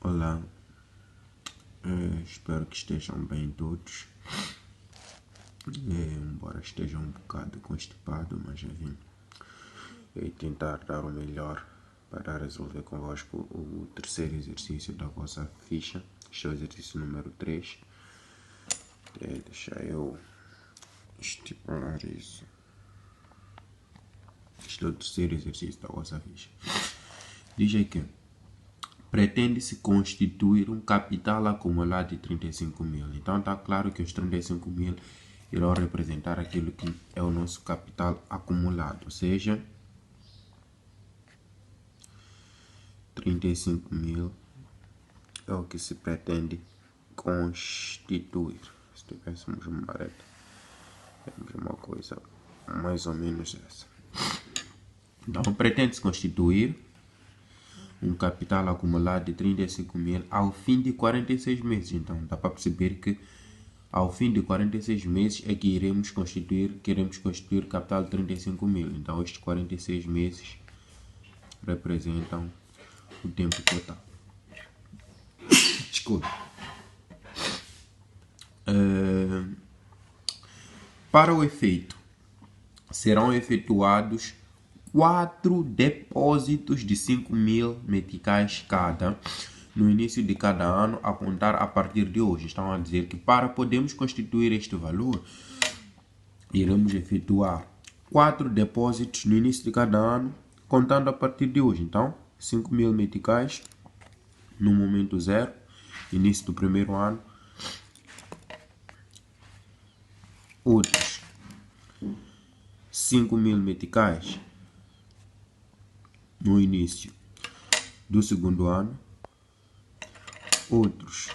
Olá, espero que estejam bem todos. Embora esteja um bocado constipado, mas enfim, tentar dar o melhor para resolver convosco o terceiro exercício da vossa ficha. Este é o exercício número 3. Deixa eu estipular isso. Este é o terceiro exercício da vossa ficha. Diz aí que pretende-se constituir um capital acumulado de 35 mil. Então está claro que os 35 mil irão representar aquilo que é o nosso capital acumulado, ou seja, 35 mil é o que se pretende constituir. Se tivéssemos uma reta, temos uma coisa mais ou menos essa. Então pretende-se constituir um capital acumulado de 35 mil ao fim de 46 meses. Então dá para perceber que ao fim de 46 meses é que queremos constituir capital de 35 mil. Então estes 46 meses representam o tempo total. Desculpa. Para o efeito, serão efetuados 4 depósitos de 5 mil meticais cada no início de cada ano, a contar a partir de hoje. Estão a dizer que para podermos constituir este valor, iremos efetuar 4 depósitos no início de cada ano, contando a partir de hoje. Então, 5 mil meticais no momento zero, início do primeiro ano. Outros 5 mil meticais no início do segundo ano. Outros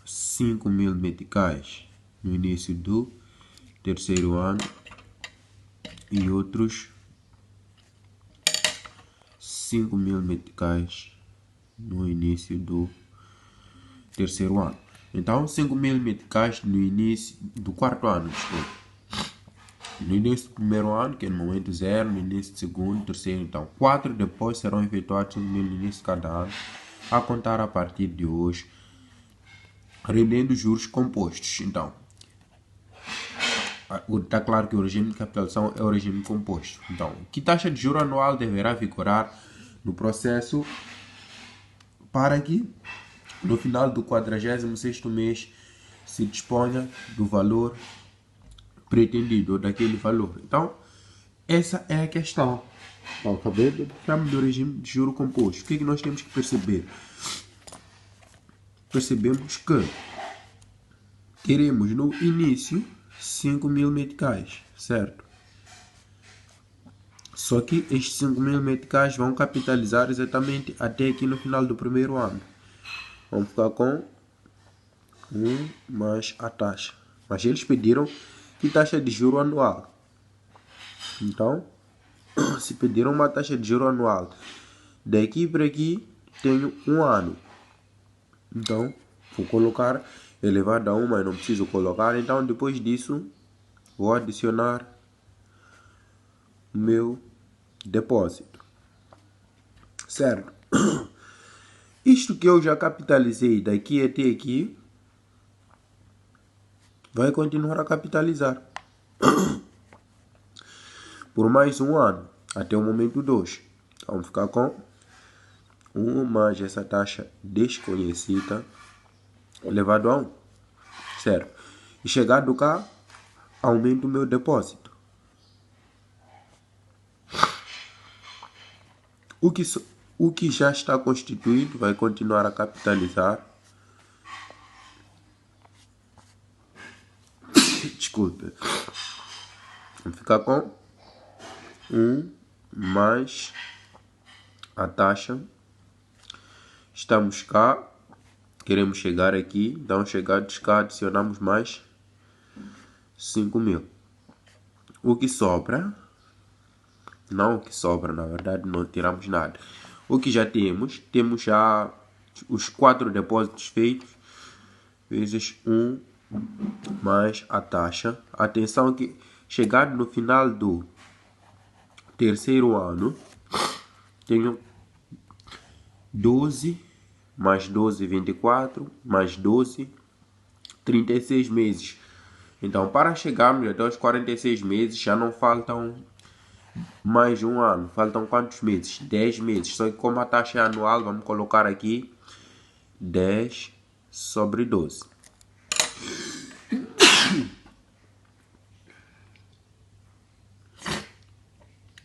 5 mil meticais no início do terceiro ano e outros 5 mil meticais no início do terceiro ano. Então, 5 mil meticais no início do quarto ano. No início do primeiro ano, que é no momento zero, no início do segundo, terceiro. Então, 4 depois serão efetuados 5 mil no início de cada ano, a contar a partir de hoje, rendendo juros compostos. Então, está claro que o regime de capitalização é o regime composto. Então, que taxa de juro anual deverá vigorar no processo para que no final do 46º mês se disponha do valor pretendido, ou daquele valor. Então, essa é a questão. Falamos do regime de juro composto. O que é que nós temos que perceber? Percebemos que teremos no início 5 mil meticais, certo? Só que estes 5 mil meticais vão capitalizar exatamente até aqui no final do primeiro ano. Vamos ficar com 1 mais a taxa. Mas eles pediram que taxa de juro anual. Então, se pediram uma taxa de juro anual, daqui para aqui tenho 1 ano. Então, vou colocar elevado a 1, mas não preciso colocar. Então, depois disso, vou adicionar meu depósito. Certo? Isto que eu já capitalizei daqui até aqui, vai continuar a capitalizar por mais 1 ano, até o momento 2. Vamos ficar com 1 mais essa taxa desconhecida elevado a 1, certo? E chegado cá, aumento o meu depósito. O que já está constituído vai continuar a capitalizar. Desculpe. Vamos ficar com 1 mais a taxa. Estamos cá. Queremos chegar aqui. Então, chegados cá, adicionamos mais 5 mil. O que sobra... Não o que sobra, na verdade, não tiramos nada. O que já temos já os 4 depósitos feitos, vezes 1 mais a taxa. Atenção que chegado no final do terceiro ano, tenho 12 mais 12, 24, mais 12, 36 meses. Então, para chegarmos até os 46 meses, já não faltam mais de um ano. Faltam quantos meses? 10 meses. Só que como a taxa é anual, vamos colocar aqui 10 sobre 12.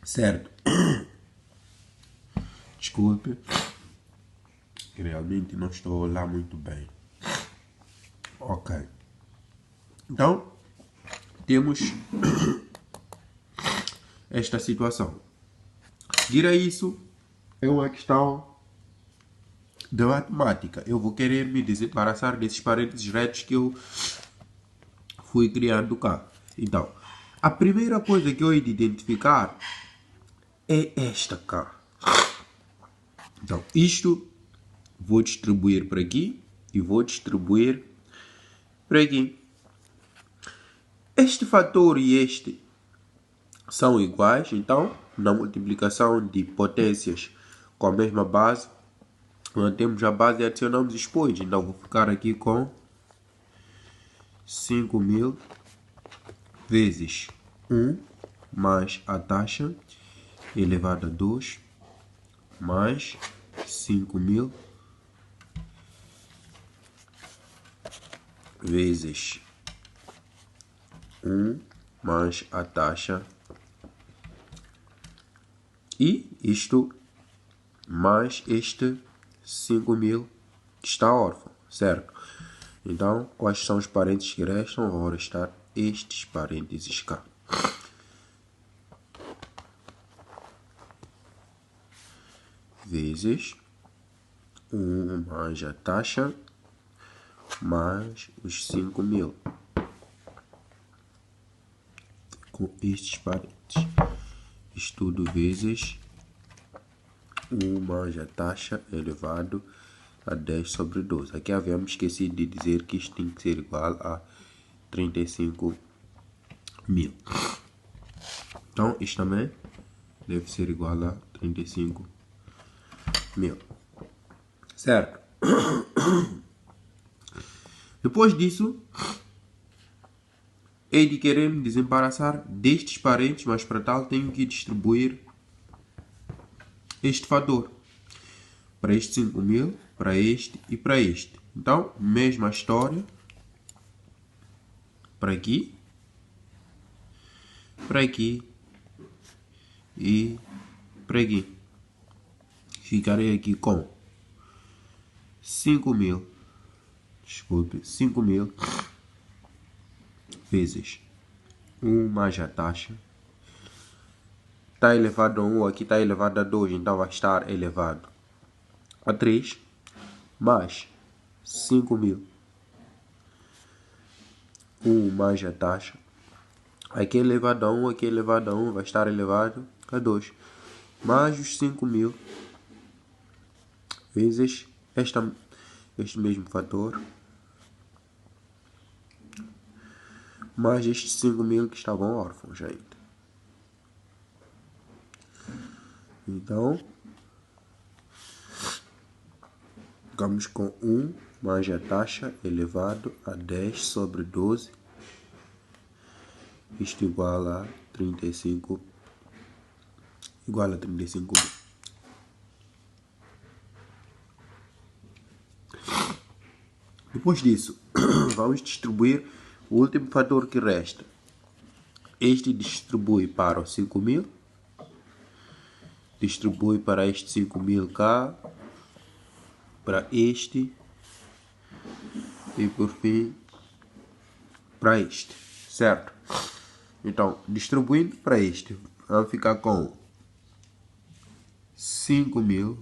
Certo? Desculpe. Realmente não estou lá muito bem. Ok. Então, temos esta situação. Seguir a isso é uma questão de matemática. Eu vou querer me desembaraçar desses parênteses retos que eu fui criando cá. Então, a primeira coisa que eu hei de identificar é esta cá. Então, isto vou distribuir para aqui e vou distribuir para aqui. Este fator e este são iguais, então, na multiplicação de potências com a mesma base, mantemos a base e adicionamos expoentes. Então, vou ficar aqui com 5.000 vezes 1 mais a taxa elevado a 2 mais 5.000 vezes 1 mais a taxa e isto mais este 5.000 que está órfão, certo? Então, quais são os parênteses que restam? Vão restar estes parênteses cá. Vezes 1 mais a taxa mais os 5.000. Com estes parênteses. Isto tudo vezes 1 mais a taxa elevado a 10 sobre 12. Aqui havíamos esquecido de dizer que isto tem que ser igual a 35.000. Então, isto também deve ser igual a 35.000. Certo? Depois disso, hei de querer me desembaraçar destes parênteses, mas para tal tenho que distribuir este fator. Para este 5.000, para este e para este. Então, mesma história. Para aqui e para aqui. Ficarei aqui com 5.000, desculpe, 5.000 vezes 1 mais a taxa. Está elevado a 1, aqui está elevado a 2, então vai estar elevado a 3, mais 5.000. 1 mais a taxa. Aqui é elevado a 1, aqui é elevado a 1, vai estar elevado a 2. Mais os 5.000 vezes este mesmo fator. Mais estes 5.000 que estavam órfãos ainda. Então, ficamos com 1 mais a taxa elevado a 10 sobre 12. Isto igual a 35. Igual a 35.000. Depois disso, vamos distribuir o último fator que resta. Este distribui para os 5.000. Distribui para este 5.000 cá. Para este. E por fim, para este. Certo? Então, distribuindo para este, vamos ficar com 5.000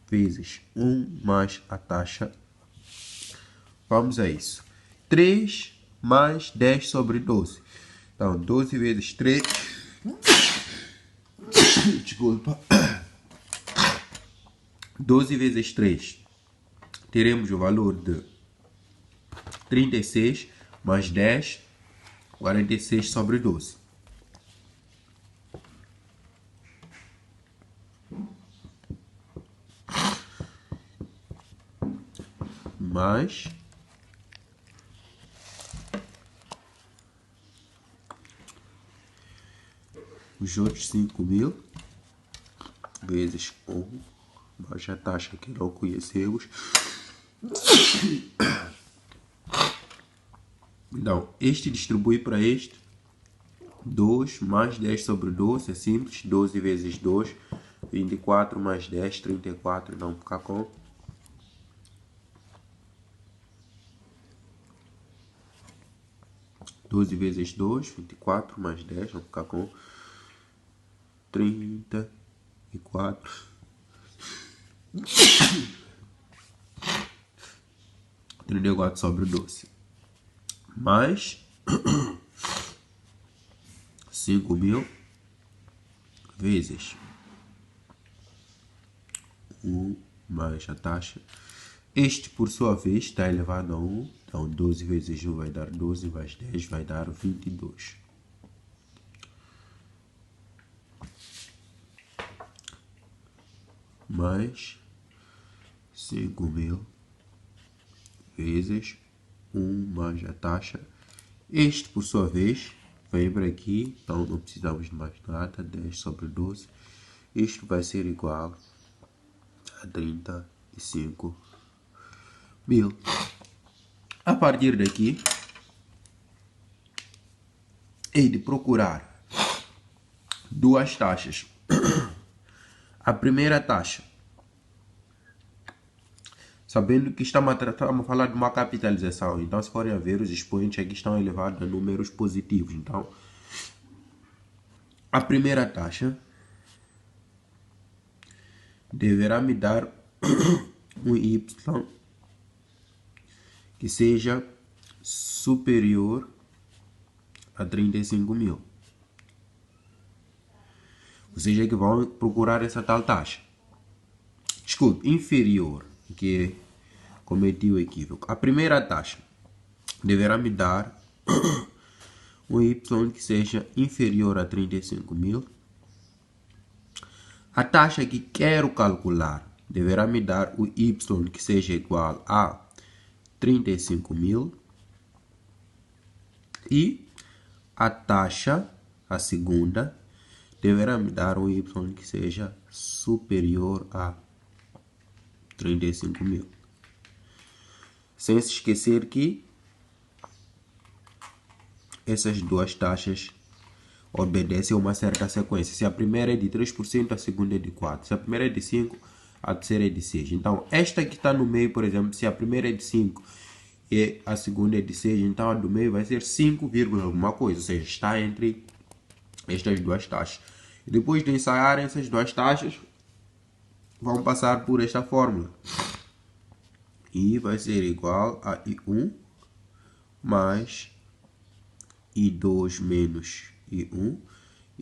vezes 1 mais a taxa. Vamos a isso. 3 mais 10 sobre 12. Então, 12 vezes 3 Desculpa. 12 vezes 3. Teremos o valor de 36 mais 10, 46 sobre 12. Mais os outros 5.000 vezes 1 mais a taxa que não conhecemos. Então, este distribui para este. 2 mais 10 sobre 12 é simples. 12 vezes 2, 24 mais 10, 34. Não ficar com 12 vezes 2, 24 mais 10, vamos ficar com 34. 34 sobre 12. Mais 5.000 vezes 1 mais a taxa. Este, por sua vez, está elevado a 1. Então, 12 vezes 1 vai dar 12, mais 10 vai dar 22. Mais 5.000 vezes 1 mais a taxa. Este, por sua vez, vem para aqui. Então, não precisamos de mais nada. 10 sobre 12. Isto vai ser igual a 35.000. A partir daqui, hei de procurar duas taxas. A primeira taxa, sabendo que estamos a falar de uma capitalização, então se forem a ver, os expoentes aqui estão elevados a números positivos. Então, a primeira taxa deverá me dar um y que seja superior a 35.000. Ou seja, que vão procurar essa tal taxa. Desculpe, inferior, que cometi o equívoco. A primeira taxa deverá me dar um y que seja inferior a 35.000. A taxa que quero calcular deverá me dar o y que seja igual a 35.000. E a taxa, a segunda, deverá me dar um y que seja superior a 35.000. Sem se esquecer que essas duas taxas obedecem a uma certa sequência. Se a primeira é de 3%, a segunda é de 4%. Se a primeira é de 5%, a terceira é de 6%. Então, esta que está no meio, por exemplo, se a primeira é de 5% e a segunda é de 6%, então a do meio vai ser 5, alguma coisa. Ou seja, está entre estas duas taxas. E depois de ensaiarem essas duas taxas, vão passar por esta fórmula. I vai ser igual a I1 mais I2 menos I1,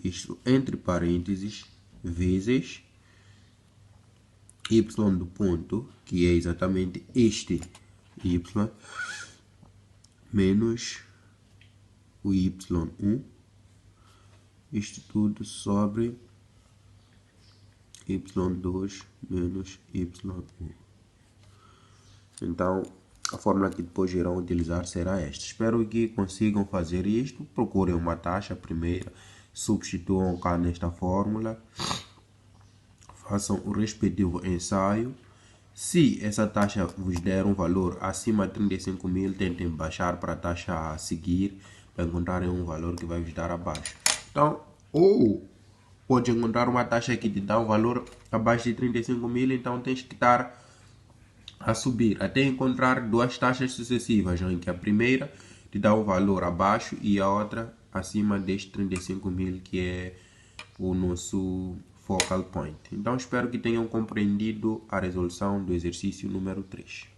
isto entre parênteses, vezes y do ponto, que é exatamente este y, menos o y1, isto tudo sobre y2 menos y1. Então, a fórmula que depois irão utilizar será esta. Espero que consigam fazer isto. Procurem uma taxa primeiro, substituam cá nesta fórmula, façam o respectivo ensaio. Se essa taxa vos der um valor acima de 35.000, tentem baixar para a taxa a seguir, para encontrarem um valor que vai vos dar abaixo. Então, ou pode encontrar uma taxa que te dá um valor abaixo de 35.000, então tens que estar a subir até encontrar duas taxas sucessivas, em que a primeira te dá um valor abaixo e a outra acima deste 35.000, que é o nosso focal point. Então espero que tenham compreendido a resolução do exercício número 3.